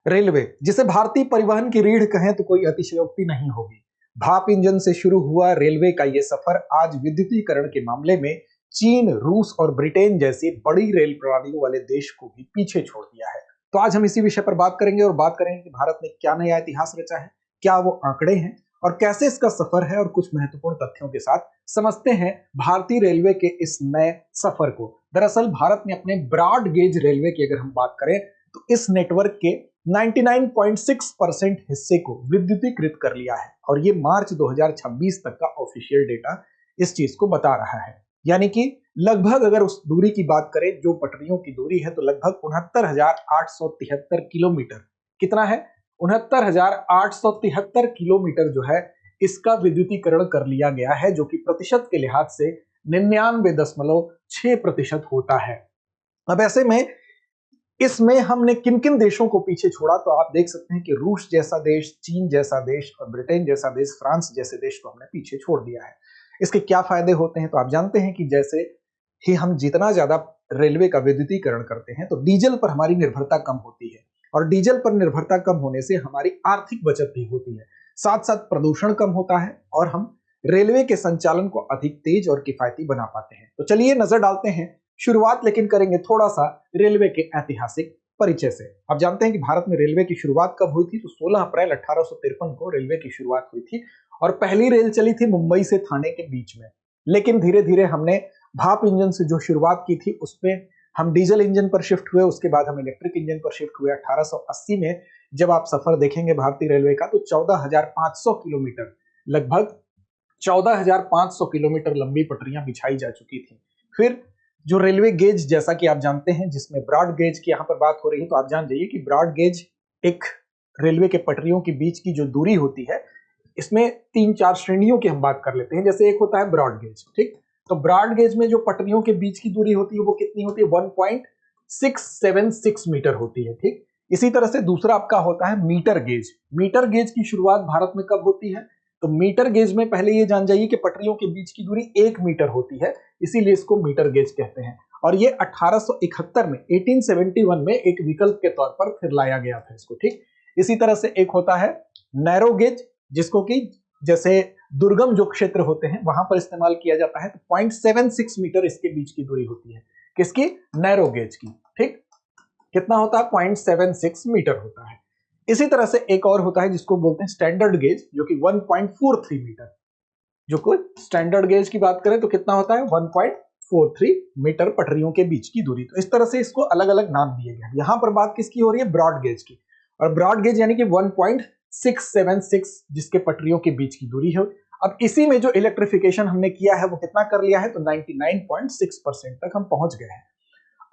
Railway, जिसे भारतीय परिवहन की रीढ़ कहें तो कोई अतिशयोक्ति नहीं होगी। भाप इंजन से शुरू हुआ रेलवे का ये सफर आज विद्युतीकरण के मामले में चीन, रूस और ब्रिटेन जैसी बड़ी रेल प्रणालियों वाले देश को भी पीछे छोड़ दिया है। तो आज हम इसी विषय पर बात करेंगे और बात करेंगे कि भारत ने क्या नया इतिहास रचा है, क्या वो आंकड़े हैं और कैसे इसका सफर है, और कुछ महत्वपूर्ण तथ्यों के साथ समझते हैं भारतीय रेलवे के इस नए सफर को। दरअसल भारत ने अपने ब्रॉड गेज रेलवे की अगर हम बात करें तो इस नेटवर्क के 99.6% हिस्से को विद्युतीकृत कर लिया है, और ये मार्च 2026 तक का ऑफिशियल डेटा इस चीज को बता रहा है। यानी कि लगभग अगर उस दूरी की बात करें जो पटरियों की दूरी है तो लगभग 69,873 किलोमीटर। कितना है? 69,873 किलोमीटर जो है इसका विद्युतीकरण कर लिया गया है, जो कि प्रतिशत के लिहाज से 99.6% होता है। अब ऐसे में इसमें हमने किन किन देशों को पीछे छोड़ा, तो आप देख सकते हैं कि रूस जैसा देश, चीन जैसा देश और ब्रिटेन जैसा देश, फ्रांस जैसे देश को हमने पीछे छोड़ दिया है। इसके क्या फायदे होते हैं? तो आप जानते हैं कि जैसे ही हम जितना ज्यादा रेलवे का विद्युतीकरण करते हैं तो डीजल पर हमारी निर्भरता कम होती है, और डीजल पर निर्भरता कम होने से हमारी आर्थिक बचत भी होती है, साथ साथ प्रदूषण कम होता है और हम रेलवे के संचालन को अधिक तेज और किफायती बना पाते हैं। तो चलिए नजर डालते हैं। शुरुआत लेकिन करेंगे थोड़ा सा रेलवे के ऐतिहासिक परिचय से। आप जानते हैं कि भारत में रेलवे की शुरुआत कब हुई थी? तो 16 अप्रैल 1853 को रेलवे की शुरुआत हुई थी, और पहली रेल चली थी मुंबई से थाने के बीच में। लेकिन धीरे धीरे हमने भाप इंजन से जो शुरुआत की थी उसमें हम डीजल इंजन पर शिफ्ट हुए, उसके बाद हम इलेक्ट्रिक इंजन पर शिफ्ट हुए। 1880 में जब आप सफर देखेंगे भारतीय रेलवे का तो 14,500 किलोमीटर, लगभग 14,500 किलोमीटर लंबी पटरियां बिछाई जा चुकी थी। फिर जो रेलवे गेज, जैसा कि आप जानते हैं, जिसमें ब्रॉड गेज की यहां पर बात हो रही है, तो आप जान जाइए कि ब्रॉड गेज एक रेलवे के पटरियों के बीच की जो दूरी होती है, इसमें 3-4 श्रेणियों की हम बात कर लेते हैं। जैसे एक होता है ब्रॉड गेज, ठीक? तो ब्रॉड गेज में जो पटरियों के बीच की दूरी होती है वो कितनी होती है? 1.676 मीटर होती है, ठीक? इसी तरह से दूसरा आपका होता है मीटर गेज। मीटर गेज की शुरुआत भारत में कब होती है? तो मीटर गेज में पहले ये जान जाइए कि पटरियों के बीच की दूरी 1 मीटर होती है, इसीलिए इसको मीटर गेज कहते हैं। और ये 1871 में 1871 में एक विकल्प के तौर पर फिर लाया गया था इसको, ठीक? इसी तरह से एक होता है नैरो गेज, जिसको कि जैसे दुर्गम जो क्षेत्र होते हैं वहां पर इस्तेमाल किया जाता है, तो 0.76 मीटर इसके बीच की दूरी होती है। किसकी? नैरो गेज की, ठीक? कितना होता है? 0.76 मीटर होता है। इसी तरह से एक और होता है जिसको बोलते हैं स्टैंडर्ड गेज, जो कि 1.43 मीटर। जो कोई स्टैंडर्ड गेज की बात करें तो कितना होता है? 1.43 मीटर पटरियों के बीच की दूरी। तो इस तरह से इसको अलग अलग नाम दिए गए हैं। यहां पर बात किसकी हो रही है? ब्रॉड गेज की। और ब्रॉड गेज यानी कि 1.676 जिसके पटरियों के बीच की दूरी है। अब इसी में जो इलेक्ट्रिफिकेशन हमने किया है वो कितना कर लिया है? तो 99.6% तक हम पहुंच गए हैं।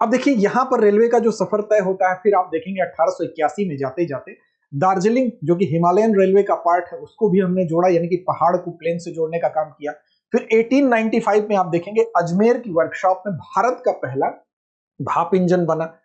अब देखिए यहां पर रेलवे का जो सफर तय होता है, फिर आप देखेंगे 1881 में जाते जाते दार्जिलिंग, जो कि हिमालयन रेलवे का पार्ट है, उसको भी हमने जोड़ा, यानी कि पहाड़ को प्लेन से जोड़ने का काम किया। फिर 1895 में आप देखेंगे अजमेर की वर्कशॉप में भारत का पहला भाप इंजन बना।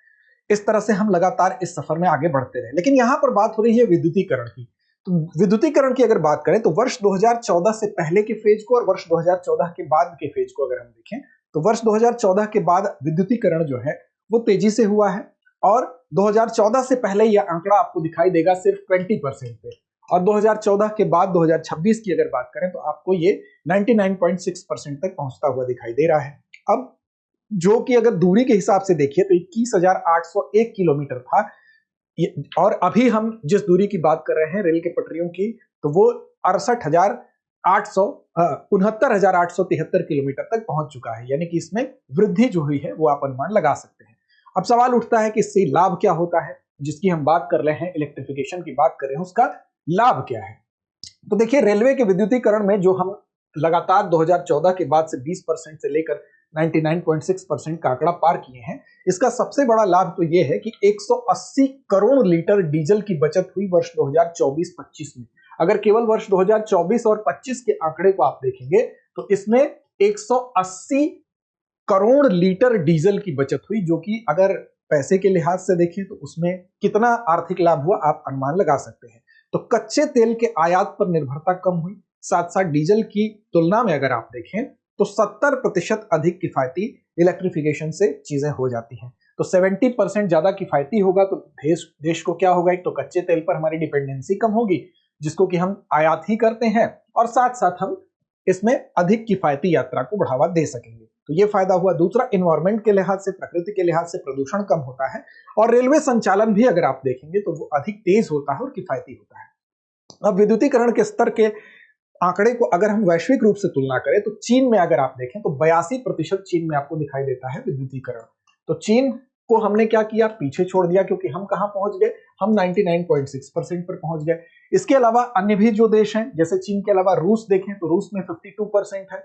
इस तरह से हम लगातार इस सफर में आगे बढ़ते रहे। लेकिन यहां पर बात हो रही है विद्युतीकरण की। तो विद्युतीकरण की अगर बात करें तो वर्ष 2014 से पहले के फेज को और वर्ष 2014 के बाद के फेज को अगर हम देखें तो वर्ष 2014 के बाद विद्युतीकरण जो है वो तेजी से हुआ है, और 2014 से पहले यह आंकड़ा आपको दिखाई देगा सिर्फ 20% पे, और 2014 के बाद 2026 की अगर बात करें तो आपको ये 99.6% तक पहुंचता हुआ दिखाई दे रहा है। अब जो कि अगर दूरी के हिसाब से देखिए तो 21,801 किलोमीटर था, और अभी हम जिस दूरी की बात कर रहे हैं रेल के पटरियों की, तो वो 69,873 किलोमीटर तक पहुंच चुका है। यानी कि इसमें वृद्धि जो हुई है वो आप अनुमान लगा सकते हैं। अब सवाल उठता है कि इससे लाभ क्या होता है, जिसकी हम बात कर रहे हैं, इलेक्ट्रिफिकेशन की बात कर रहे हैं, उसका लाभ क्या है? तो देखिए रेलवे के विद्युतीकरण में जो हम लगातार 2014 के बाद से 20% से लेकर 99.6% का आंकड़ा पार किए हैं, इसका सबसे बड़ा लाभ तो यह है कि 180 करोड़ लीटर डीजल की बचत हुई वर्ष 2024-25 में। अगर केवल वर्ष 2024 और 25 के आंकड़े को आप देखेंगे तो इसमें 180 करोड़ लीटर डीजल की बचत हुई, जो कि अगर पैसे के लिहाज से देखें तो उसमें कितना आर्थिक लाभ हुआ आप अनुमान लगा सकते हैं। तो कच्चे तेल के आयात पर निर्भरता कम हुई, साथ साथ डीजल की तुलना में अगर आप देखें तो 70% अधिक किफायती इलेक्ट्रिफिकेशन से चीजें हो जाती हैं। तो 70% ज्यादा किफायती होगा तो देश को क्या होगा, एक तो कच्चे तेल पर हमारी डिपेंडेंसी कम होगी जिसको कि हम आयात ही करते हैं, और साथ साथ हम इसमें अधिक किफायती यात्रा को बढ़ावा दे सकेंगे। तो ये फायदा हुआ। दूसरा, इन्वायरमेंट के लिहाज से, प्रकृति के लिहाज से प्रदूषण कम होता है, और रेलवे संचालन भी अगर आप देखेंगे तो वो अधिक तेज होता है और किफायती होता है। अब विद्युतीकरण के स्तर के आंकड़े को अगर हम वैश्विक रूप से तुलना करें तो चीन में अगर आप देखें तो 82% चीन में आपको दिखाई देता है विद्युतीकरण। तो चीन को हमने क्या किया, पीछे छोड़ दिया, क्योंकि हम कहां पहुंच गए, हम 99.6% पर पहुंच गए। इसके अलावा अन्य भी जो देश हैं, जैसे चीन के अलावा रूस देखें तो रूस में 52% है।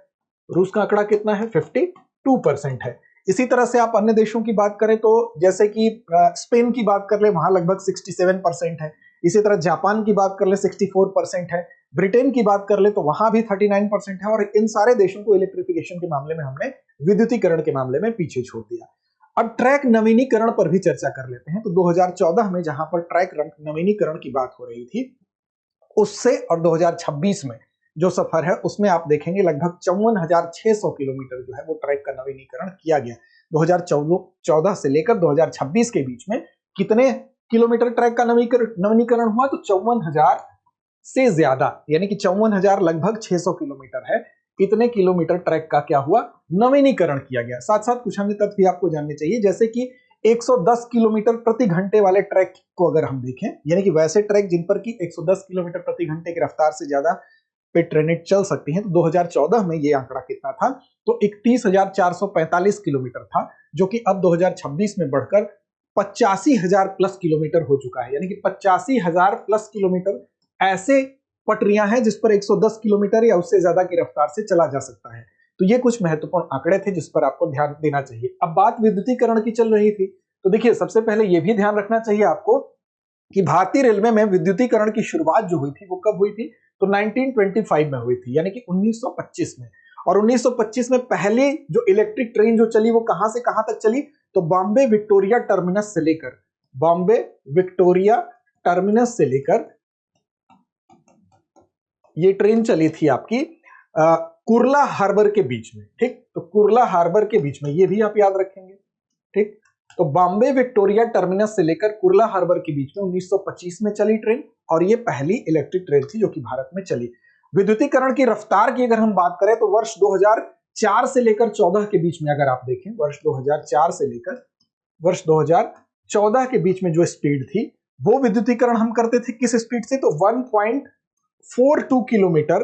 रूस का आंकड़ा कितना है, 52% है। इसी तरह से आप अन्य देशों की बात करें तो जैसे कि स्पेन की बात कर ले, वहां लगभग 67% है। इसी तरह जापान की बात कर ले 64% है। ब्रिटेन की बात कर ले तो वहां भी 39% है। और इन सारे देशों को इलेक्ट्रिफिकेशन के मामले में हमने विद्युतीकरण के मामले में पीछे छोड़ दिया। अब ट्रैक नवीनीकरण पर भी चर्चा कर लेते हैं। तो 2014 में जहां पर ट्रैक नवीनीकरण की बात हो रही थी, उससे और 2026 में जो सफर है उसमें आप देखेंगे लगभग 54,600 किलोमीटर जो है वो ट्रैक का नवीनीकरण किया गया। 2014 से लेकर 2026 के बीच में कितने किलोमीटर ट्रैक का नवीनीकरण हुआ, तो 54,000 से ज्यादा, यानी कि 54,000 लगभग 600 किलोमीटर है। इतने किलोमीटर ट्रैक का क्या हुआ, नवीनीकरण किया गया। साथ साथ कुछ अन्य तथ्य भी आपको जानने चाहिए, जैसे कि 110 किलोमीटर प्रति घंटे वाले ट्रैक को अगर हम देखें, यानी कि वैसे ट्रैक जिन पर कि 110 किलोमीटर प्रति घंटे की रफ्तार से ज्यादा पे ट्रेनें चल सकती हैं, तो 2014 में ये आंकड़ा कितना था, तो 31,445 किलोमीटर था, जो कि अब 2026 में बढ़कर 85,000 प्लस किलोमीटर हो चुका है। यानी कि 85,000 प्लस किलोमीटर ऐसे पटरियां हैं जिस पर 110 किलोमीटर या उससे ज्यादा की रफ्तार से चला जा सकता है। तो ये कुछ महत्वपूर्ण आंकड़े थे जिस पर आपको ध्यान देना चाहिए। अब बात विद्युतीकरण की चल रही थी, तो देखिए सबसे पहले यह भी ध्यान रखना चाहिए आपको कि भारतीय रेलवे में विद्युतीकरण की शुरुआत जो हुई थी वो कब हुई थी, तो 1925 में हुई थी, यानी कि 1925 में। और 1925 में पहली जो इलेक्ट्रिक ट्रेन जो चली वो कहां से कहां तक चली, तो बॉम्बे विक्टोरिया टर्मिनस से लेकर, बॉम्बे विक्टोरिया टर्मिनस से लेकर ये ट्रेन चली थी आपकी कुर्ला हार्बर के बीच में। ठीक, तो कुर्ला हार्बर के बीच में, ये भी आप याद रखेंगे। ठीक, तो बॉम्बे विक्टोरिया टर्मिनस से लेकर कुर्ला हार्बर के बीच में 1925 में चली ट्रेन, और ये पहली इलेक्ट्रिक ट्रेन थी जो कि भारत में चली। विद्युतीकरण की रफ्तार की अगर हम बात करें तो वर्ष 2004 से लेकर 14 के बीच में अगर आप देखें, वर्ष 2004 से लेकर वर्ष 2014 के बीच में जो स्पीड थी वो विद्युतीकरण हम करते थे किस स्पीड से, तो 1.42 किलोमीटर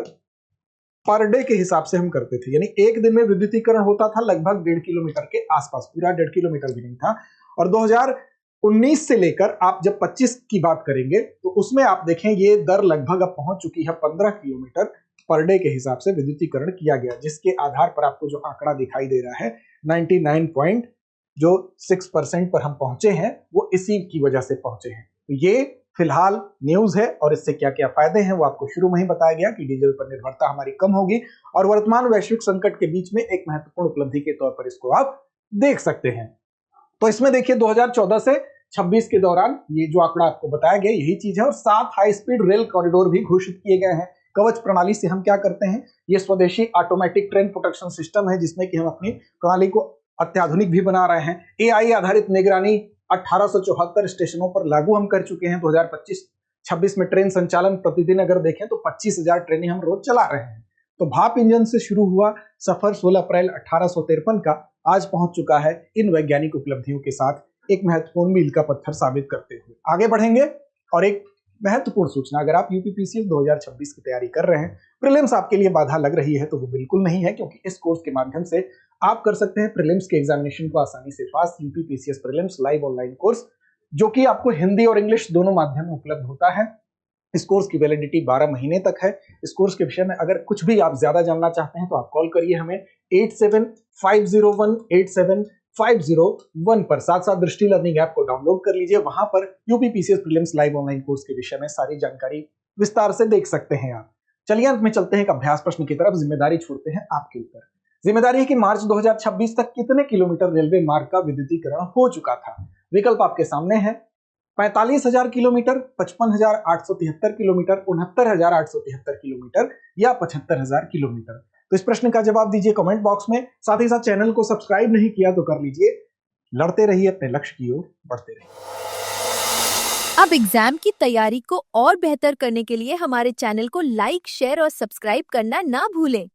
पर डे के हिसाब से हम करते थे। यानी एक दिन में विद्युतीकरण होता था लगभग 1.5 किलोमीटर के आसपास, पूरा 1.5 किलोमीटर भी नहीं था। और 2019 से लेकर आप जब 25 की बात करेंगे तो उसमें आप देखें ये दर लगभग अब पहुंच चुकी है 15 किलोमीटर पर डे के हिसाब से विद्युतीकरण किया गया, जिसके आधार पर आपको जो आंकड़ा दिखाई दे रहा है 99.6% पर हम पहुंचे हैं, वो इसी की वजह से पहुंचे हैं। तो ये फिलहाल न्यूज है, और इससे क्या क्या फायदे हैं वो आपको शुरू में ही बताया गया कि डीजल पर निर्भरता हमारी कम होगी, और वर्तमान वैश्विक संकट के बीच में एक महत्वपूर्ण उपलब्धि के तौर पर इसको आप देख सकते हैं। तो इसमें देखिए 2014 से 26 के दौरान ये जो आंकड़ा आपको बताया गया यही चीज है, और 7 हाई स्पीड रेल कॉरिडोर भी घोषित किए गए हैं। कवच प्रणाली से हम क्या करते हैं, ये स्वदेशी ऑटोमेटिक ट्रेन प्रोटेक्शन सिस्टम है जिसमें कि हम अपनी प्रणाली को अत्याधुनिक भी बना रहे हैं। एआई आधारित निगरानी 1874 स्टेशनों पर लागू हम कर चुके हैं। 2025-26 में ट्रेन संचालन प्रतिदिन अगर देखें तो 25,000 ट्रेनें हम रोज चला रहे हैं। तो भाप इंजन से शुरू हुआ सफर 16 अप्रैल 1853 का आज पहुंच चुका है इन वैज्ञानिक उपलब्धियों के साथ एक महत्वपूर्ण मील का पत्थर साबित करते हुए। आगे बढ़ेंगे, और एक महत्वपूर्ण सूचना, अगर आप यूपीपीसीएस 2026 की तैयारी कर रहे हैं, प्रीलिम्स आपके लिए बाधा लग रही है, तो वो बिल्कुल नहीं है, क्योंकि इस कोर्स के माध्यम से आप कर सकते हैं प्रीलिम्स के एग्जामिनेशन को आसानी से पास। UPPCS prelims live online course जो कि आपको हिंदी और इंग्लिश दोनों माध्यम में उपलब्ध होता है। इस कोर्स की वैलिडिटी 12 महीने तक है। इस कोर्स के विषय में अगर कुछ भी आप ज्यादा जानना चाहते हैं तो आप कॉल करिए हमें 8750187501 पर। साथ साथ दृष्टि लर्निंग ऐप को डाउनलोड कर लीजिए, वहां पर UPPCS prelims live online course के विषय में सारी जानकारी विस्तार से देख सकते हैं आप। चलिए अंत में चलते हैं एक अभ्यास प्रश्न की तरफ, जिम्मेदारी छोड़ते हैं आपके ऊपर। जिम्मेदारी है कि मार्च 2026 तक कितने किलोमीटर रेलवे मार्ग का विद्युतीकरण हो चुका था। विकल्प आपके सामने है, 45,000 किलोमीटर, 55,873 किलोमीटर, 69,873 किलोमीटर या 75,000 किलोमीटर। तो इस प्रश्न का जवाब दीजिए कमेंट बॉक्स में। साथ ही साथ चैनल को सब्सक्राइब नहीं किया तो कर लीजिए, लड़ते रहिए, अपने लक्ष्य की ओर बढ़ते रहिए। अब एग्जाम की तैयारी को और बेहतर करने के लिए हमारे चैनल को लाइक, शेयर और सब्सक्राइब करना ना भूलें।